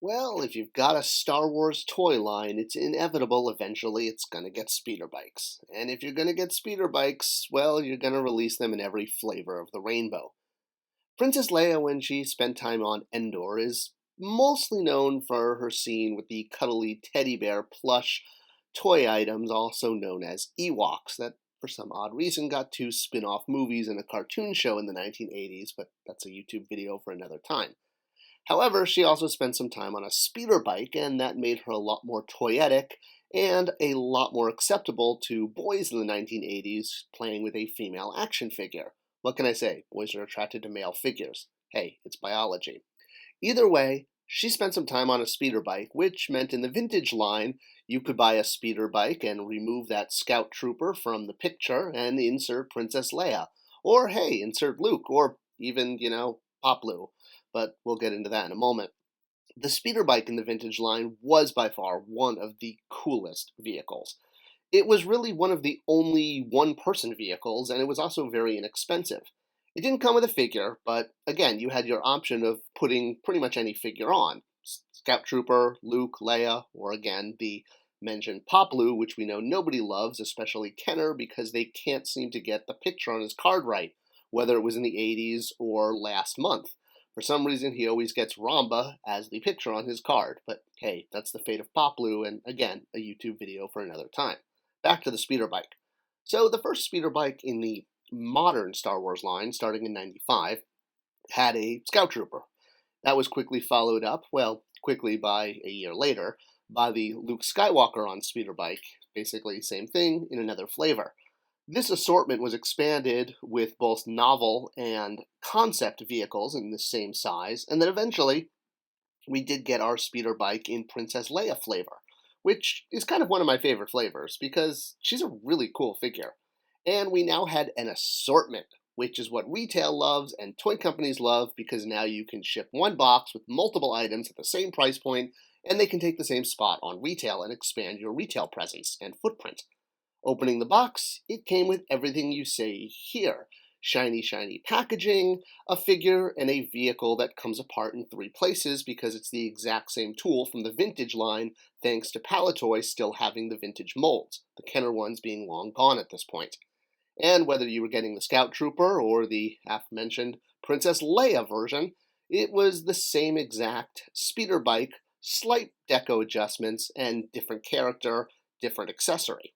Well, if you've got a Star Wars toy line, it's inevitable eventually it's going to get speeder bikes. And if you're going to get speeder bikes, well, you're going to release them in every flavor of the rainbow. Princess Leia, when she spent time on Endor, is mostly known for her scene with the cuddly teddy bear plush toy items, also known as Ewoks, that for some odd reason got two spin off movies and a cartoon show in the 1980s, but that's a YouTube video for another time. However, she also spent some time on a speeder bike, and that made her a lot more toyetic and a lot more acceptable to boys in the 1980s playing with a female action figure. What can I say? Boys are attracted to male figures. Hey, it's biology. Either way, she spent some time on a speeder bike, which meant in the vintage line, you could buy a speeder bike and remove that scout trooper from the picture and insert Princess Leia. Or, hey, insert Luke, or even, Paploo. But we'll get into that in a moment. The speeder bike in the vintage line was by far one of the coolest vehicles. It was really one of the only one-person vehicles, and it was also very inexpensive. It didn't come with a figure, but again, you had your option of putting pretty much any figure on. Scout Trooper, Luke, Leia, or again, the mentioned Paploo, which we know nobody loves, especially Kenner, because they can't seem to get the picture on his card right, whether it was in the 80s or last month. For some reason, he always gets Ramba as the picture on his card, but hey, that's the fate of Paploo, and again, a YouTube video for another time. Back to the speeder bike. So the first speeder bike in the modern Star Wars line, starting in 95, had a Scout Trooper. That was quickly followed up, well, quickly by a year later, by the Luke Skywalker on speeder bike. Basically, same thing in another flavor. This assortment was expanded with both novel and concept vehicles in the same size, and then eventually we did get our speeder bike in Princess Leia flavor, which is kind of one of my favorite flavors because she's a really cool figure. And we now had an assortment, which is what retail loves and toy companies love because now you can ship one box with multiple items at the same price point, and they can take the same spot on retail and expand your retail presence and footprint. Opening the box, it came with everything you see here. Shiny, shiny packaging, a figure, and a vehicle that comes apart in three places because it's the exact same tool from the vintage line, thanks to Palitoy still having the vintage molds, the Kenner ones being long gone at this point. And whether you were getting the Scout Trooper or the aforementioned Princess Leia version, it was the same exact speeder bike, slight deco adjustments, and different character, different accessory.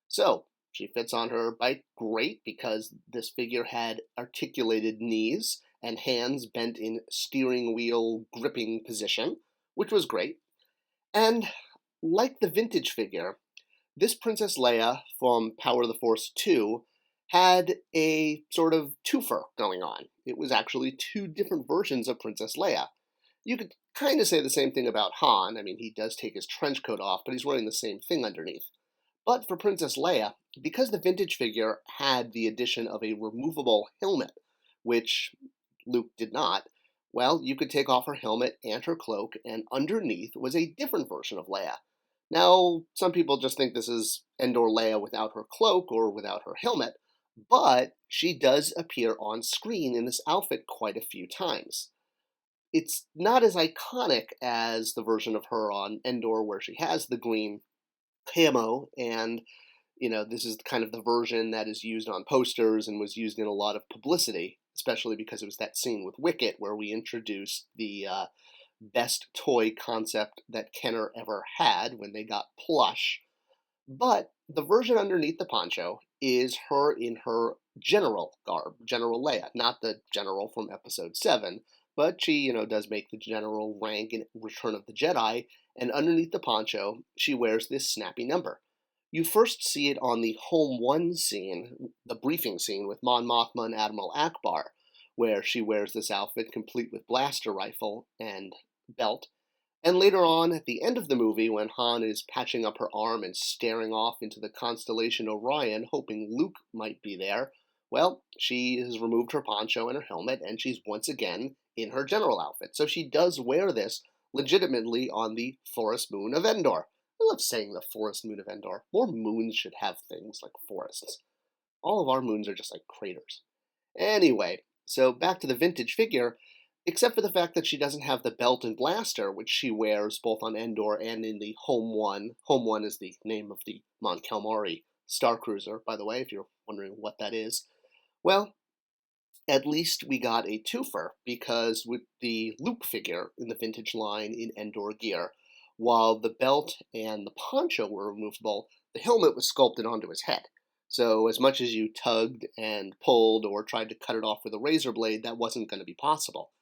So, she fits on her bike great because this figure had articulated knees and hands bent in steering wheel gripping position, which was great. And like the vintage figure, this Princess Leia from Power of the Force 2 had a sort of twofer going on. It was actually two different versions of Princess Leia. You could kind of say the same thing about Han. I mean, he does take his trench coat off, but he's wearing the same thing underneath. But for Princess Leia, because the vintage figure had the addition of a removable helmet, which Luke did not, well, you could take off her helmet and her cloak, and underneath was a different version of Leia. Now, some people just think this is Endor Leia without her cloak or without her helmet, but she does appear on screen in this outfit quite a few times. It's not as iconic as the version of her on Endor where she has the green camo, and this is kind of the version that is used on posters and was used in a lot of publicity, especially because it was that scene with Wicket where we introduced the best toy concept that Kenner ever had when they got plush. But the version underneath the poncho is her in her general garb, General Leia, not the general from episode 7, but she, does make the general rank in Return of the Jedi, and underneath the poncho, she wears this snappy number. You first see it on the Home 1 scene, the briefing scene with Mon Mothma and Admiral Akbar, where she wears this outfit complete with blaster rifle and belt. And later on, at the end of the movie, when Han is patching up her arm and staring off into the constellation Orion, hoping Luke might be there, well, she has removed her poncho and her helmet, and she's once again in her general outfit. So she does wear this legitimately on the forest moon of Endor. I love saying the forest moon of Endor. More moons should have things like forests. All of our moons are just like craters. Anyway, so back to the vintage figure. except for the fact that she doesn't have the belt and blaster, which she wears both on Endor and in the Home One. Home One is the name of the Mon Calamari Star Cruiser, by the way, if you're wondering what that is. Well, at least we got a twofer, because with the Luke figure in the vintage line in Endor gear, while the belt and the poncho were removable, the helmet was sculpted onto his head. So as much as you tugged and pulled or tried to cut it off with a razor blade, that wasn't going to be possible.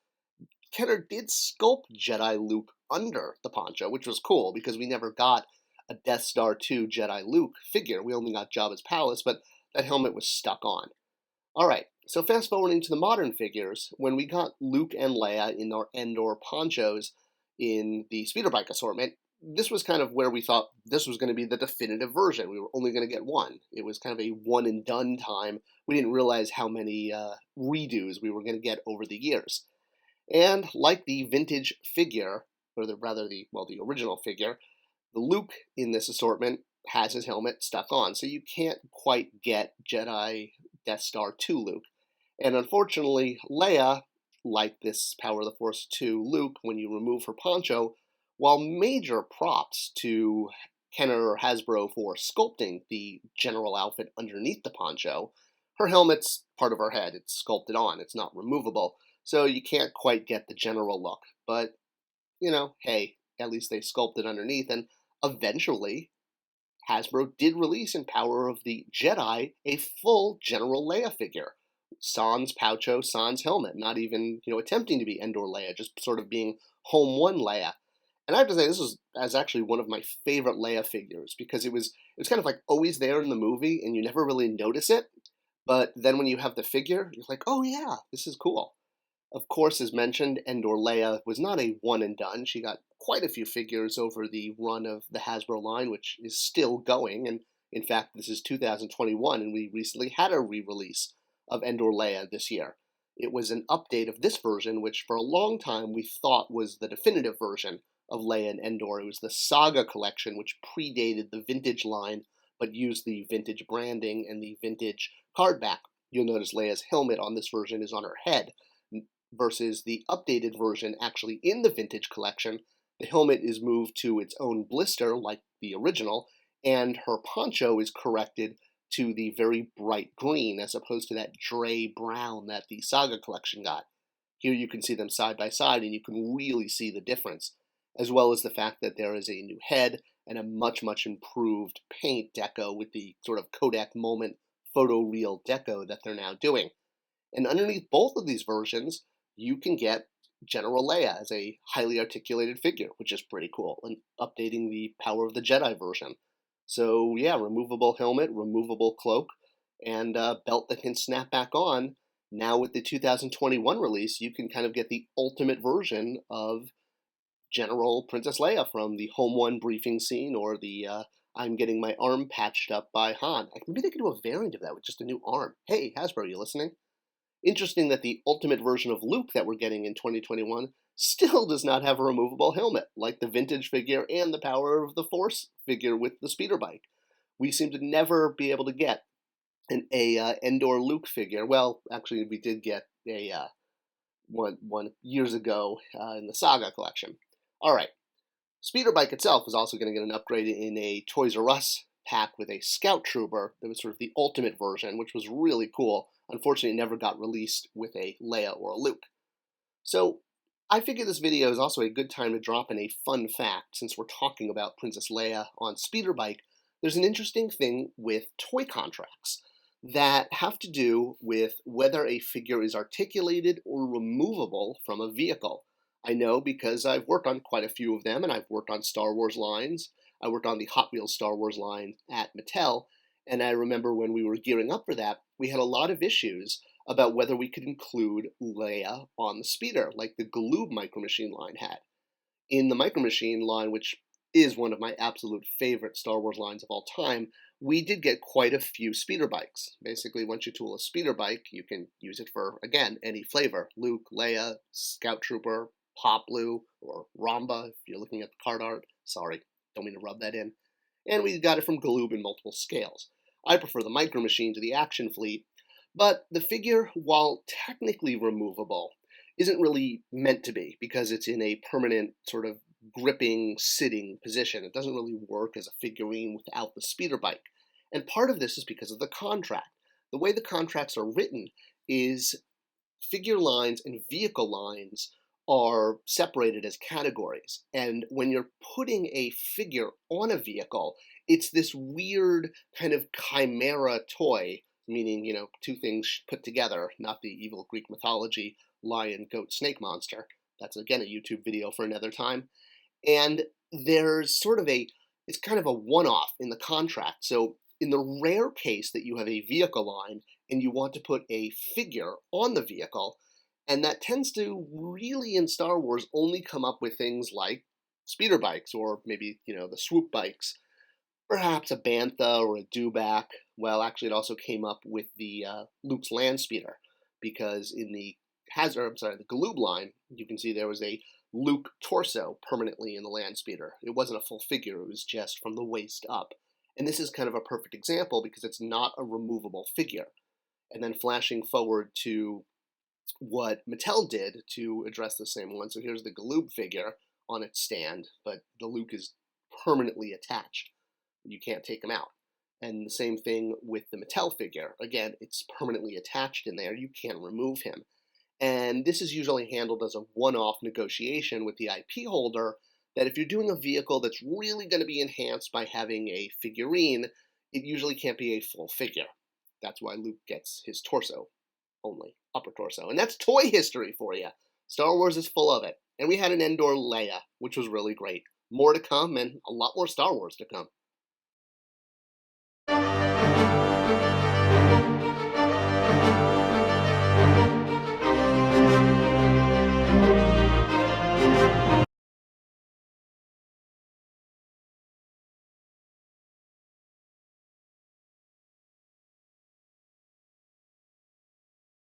Kenner did sculpt Jedi Luke under the poncho, which was cool because we never got a Death Star 2 Jedi Luke figure. We only got Jabba's palace, but that helmet was stuck on. All right, so fast forwarding to the modern figures, when we got Luke and Leia in our Endor ponchos in the speeder bike assortment, this was kind of where we thought this was going to be the definitive version. We were only going to get one. It was kind of a one and done time. We didn't realize how many redos we were going to get over the years. And like the vintage figure, or the original figure, the Luke in this assortment has his helmet stuck on, so you can't quite get Jedi Death Star 2 Luke. And unfortunately, Leia, like this Power of the Force 2 Luke, when you remove her poncho, while major props to Kenner or Hasbro for sculpting the general outfit underneath the poncho, her helmet's part of her head. It's sculpted on. It's not removable. So you can't quite get the general look. But, hey, at least they sculpted underneath. And eventually, Hasbro did release in Power of the Jedi a full General Leia figure. Sans Poucho, Sans helmet, not even, attempting to be Endor Leia, just sort of being Home One Leia. And I have to say, this was actually one of my favorite Leia figures, because it was kind of like always there in the movie, and you never really notice it. But then when you have the figure, you're like, oh yeah, this is cool. Of course, as mentioned, Endor Leia was not a one and done. She got quite a few figures over the run of the Hasbro line, which is still going. And in fact, this is 2021, and we recently had a re-release of Endor Leia this year. It was an update of this version, which for a long time we thought was the definitive version of Leia and Endor. It was the Saga collection, which predated the vintage line, but used the vintage branding and the vintage card back. You'll notice Leia's helmet on this version is on her head, versus the updated version actually in the vintage collection. The helmet is moved to its own blister like the original, and her poncho is corrected to the very bright green as opposed to that gray brown that the Saga collection got. Here you can see them side by side, and you can really see the difference, as well as the fact that there is a new head and a much, much improved paint deco with the sort of Kodak moment photoreal deco that they're now doing. And underneath both of these versions, you can get General Leia as a highly articulated figure, which is pretty cool, and updating the Power of the Jedi version. So yeah, removable helmet, removable cloak, and a belt that can snap back on. Now with the 2021 release, you can kind of get the ultimate version of General Princess Leia from the Home One briefing scene, or the I'm getting my arm patched up by Han. Maybe they could do a variant of that with just a new arm. Hey, Hasbro, you listening? Interesting that the ultimate version of Luke that we're getting in 2021 still does not have a removable helmet, like the vintage figure and the Power of the Force figure with the speeder bike. We seem to never be able to get a Endor Luke figure. Well, actually, we did get a one years ago in the Saga collection. All right, speeder bike itself is also going to get an upgrade in a Toys R Us pack with a Scout Trooper that was sort of the ultimate version, which was really cool. Unfortunately, it never got released with a Leia or a Luke. So I figure this video is also a good time to drop in a fun fact. Since we're talking about Princess Leia on speeder bike, there's an interesting thing with toy contracts that have to do with whether a figure is articulated or removable from a vehicle. I know because I've worked on quite a few of them, and I've worked on Star Wars lines. I worked on the Hot Wheels Star Wars line at Mattel, and I remember when we were gearing up for that, we had a lot of issues about whether we could include Leia on the speeder, like the Galoob Micro Machine line had. In the Micro Machine line, which is one of my absolute favorite Star Wars lines of all time, we did get quite a few speeder bikes. Basically, once you tool a speeder bike, you can use it for, again, any flavor. Luke, Leia, Scout Trooper, Paploo, or Ramba, if you're looking at the card art. Sorry, don't mean to rub that in. And we got it from Galoob in multiple scales. I prefer the Micro Machine to the Action Fleet, but the figure, while technically removable, isn't really meant to be because it's in a permanent sort of gripping, sitting position. It doesn't really work as a figurine without the speeder bike. And part of this is because of the contract. The way the contracts are written is figure lines and vehicle lines are separated as categories. And when you're putting a figure on a vehicle, it's this weird kind of chimera toy, meaning, two things put together, not the evil Greek mythology lion, goat, snake monster. That's again a YouTube video for another time. And there's sort of it's kind of a one-off in the contract. So in the rare case that you have a vehicle line and you want to put a figure on the vehicle, and that tends to really in Star Wars only come up with things like speeder bikes or maybe, the swoop bikes, perhaps a bantha or a dewback. Well, actually it also came up with the Luke's land speeder, because in the the Galoob line, you can see there was a Luke torso permanently in the land speeder. It wasn't a full figure, it was just from the waist up. And this is kind of a perfect example because it's not a removable figure. And then flashing forward to what Mattel did to address the same one. So here's the Galoob figure on its stand, but the Luke is permanently attached. You can't take him out. And the same thing with the Mattel figure. Again, it's permanently attached in there. You can't remove him. And this is usually handled as a one-off negotiation with the IP holder, that if you're doing a vehicle that's really going to be enhanced by having a figurine, it usually can't be a full figure. That's why Luke gets his torso only, upper torso. And that's toy history for you. Star Wars is full of it. And we had an Endor Leia, which was really great. More to come, and a lot more Star Wars to come.